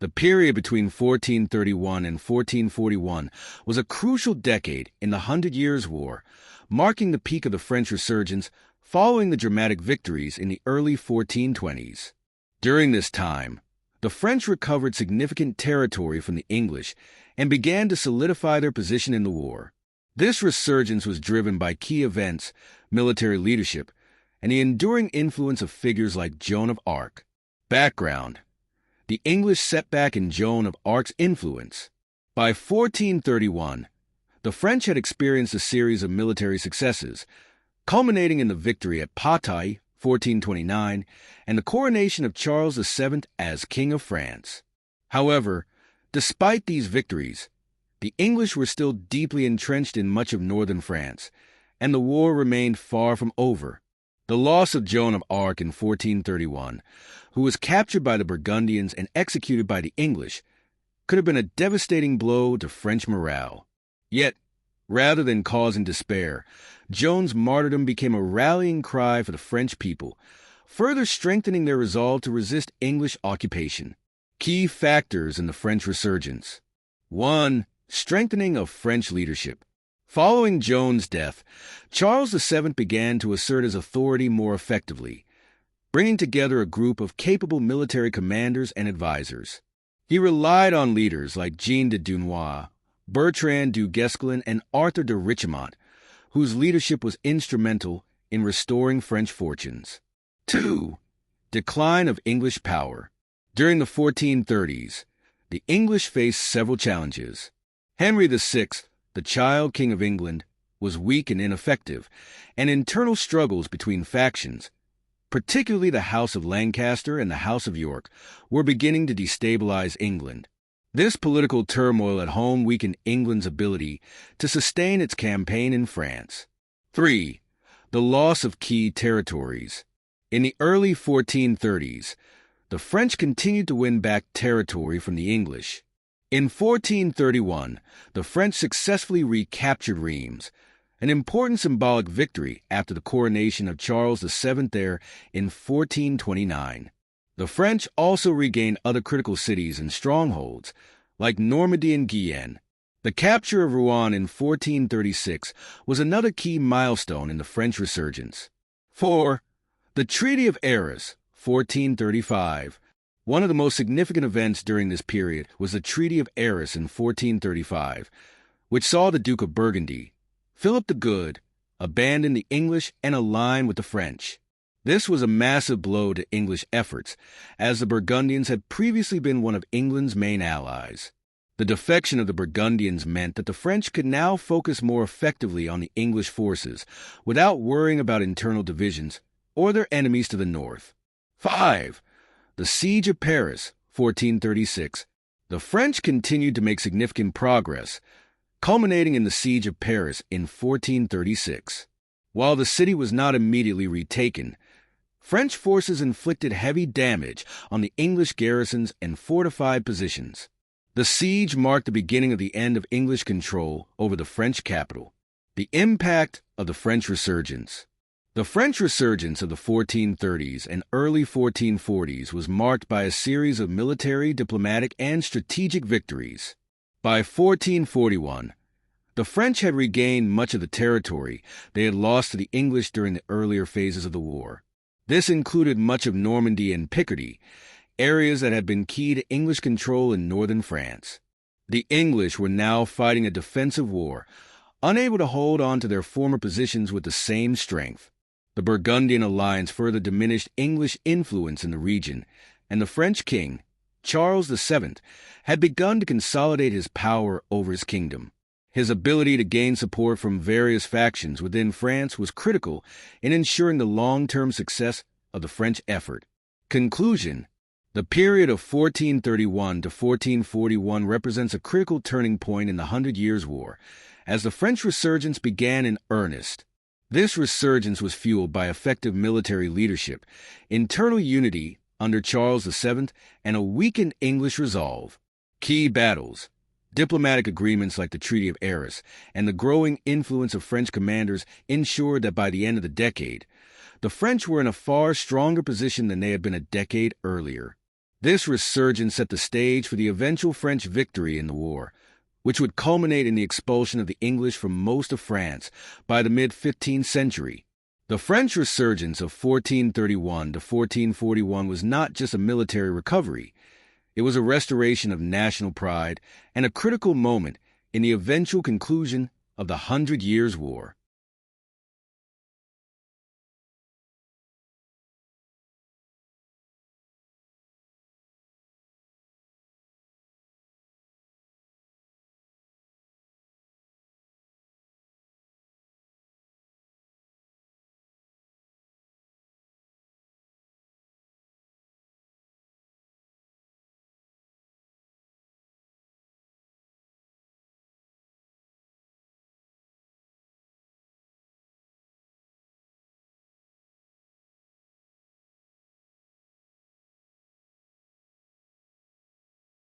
The period between 1431 and 1441 was a crucial decade in the Hundred Years' War, marking the peak of the French Resurgence following the dramatic victories in the early 1420s. During this time, the French recovered significant territory from the English and began to solidify their position in the war. This resurgence was driven by key events, military leadership, and the enduring influence of figures like Joan of Arc. Background: the English setback in Joan of Arc's influence. By 1431, the French had experienced a series of military successes, culminating in the victory at Patay, 1429, and the coronation of Charles VII as King of France. However, despite these victories, the English were still deeply entrenched in much of northern France, and the war remained far from over. The loss of Joan of Arc in 1431, who was captured by the Burgundians and executed by the English, could have been a devastating blow to French morale. Yet, rather than causing despair, Joan's martyrdom became a rallying cry for the French people, further strengthening their resolve to resist English occupation. Key factors in the French Resurgence. 1. Strengthening of French leadership. Following Joan's death, Charles VII began to assert his authority more effectively, bringing together a group of capable military commanders and advisors. He relied on leaders like Jean de Dunois, Bertrand du Guesclin, and Arthur de Richemont, whose leadership was instrumental in restoring French fortunes. 2. Decline of English power. During the 1430s, the English faced several challenges. Henry VI, the child king of England, was weak and ineffective, and internal struggles between factions, particularly the House of Lancaster and the House of York, were beginning to destabilize England. This political turmoil at home weakened England's ability to sustain its campaign in France. 3. The loss of key territories. In the early 1430s, the French continued to win back territory from the English. In 1431, the French successfully recaptured Reims, an important symbolic victory after the coronation of Charles VII there in 1429. The French also regained other critical cities and strongholds, like Normandy and Guyenne. The capture of Rouen in 1436 was another key milestone in the French Resurgence. 4. The Treaty of Arras, 1435. One of the most significant events during this period was the Treaty of Arras in 1435, which saw the Duke of Burgundy, Philip the Good, abandon the English and align with the French. This was a massive blow to English efforts, as the Burgundians had previously been one of England's main allies. The defection of the Burgundians meant that the French could now focus more effectively on the English forces, without worrying about internal divisions or their enemies to the north. 5. The Siege of Paris, 1436. The French continued to make significant progress, culminating in the Siege of Paris in 1436. While the city was not immediately retaken, French forces inflicted heavy damage on the English garrisons and fortified positions. The siege marked the beginning of the end of English control over the French capital. The impact of the French Resurgence. The French Resurgence of the 1430s and early 1440s was marked by a series of military, diplomatic, and strategic victories. By 1441, the French had regained much of the territory they had lost to the English during the earlier phases of the war. This included much of Normandy and Picardy, areas that had been key to English control in northern France. The English were now fighting a defensive war, unable to hold on to their former positions with the same strength. The Burgundian alliance further diminished English influence in the region, and the French king, Charles VII, had begun to consolidate his power over his kingdom. His ability to gain support from various factions within France was critical in ensuring the long-term success of the French effort. Conclusion: the period of 1431 to 1441 represents a critical turning point in the Hundred Years' War, as the French Resurgence began in earnest. This resurgence was fueled by effective military leadership, internal unity under Charles VII, and a weakened English resolve. Key battles, diplomatic agreements like the Treaty of Arras, and the growing influence of French commanders ensured that by the end of the decade, the French were in a far stronger position than they had been a decade earlier. This resurgence set the stage for the eventual French victory in the war, which would culminate in the expulsion of the English from most of France by the mid-15th century. The French resurgence of 1431 to 1441 was not just a military recovery. It was a restoration of national pride and a critical moment in the eventual conclusion of the 100 Years' War.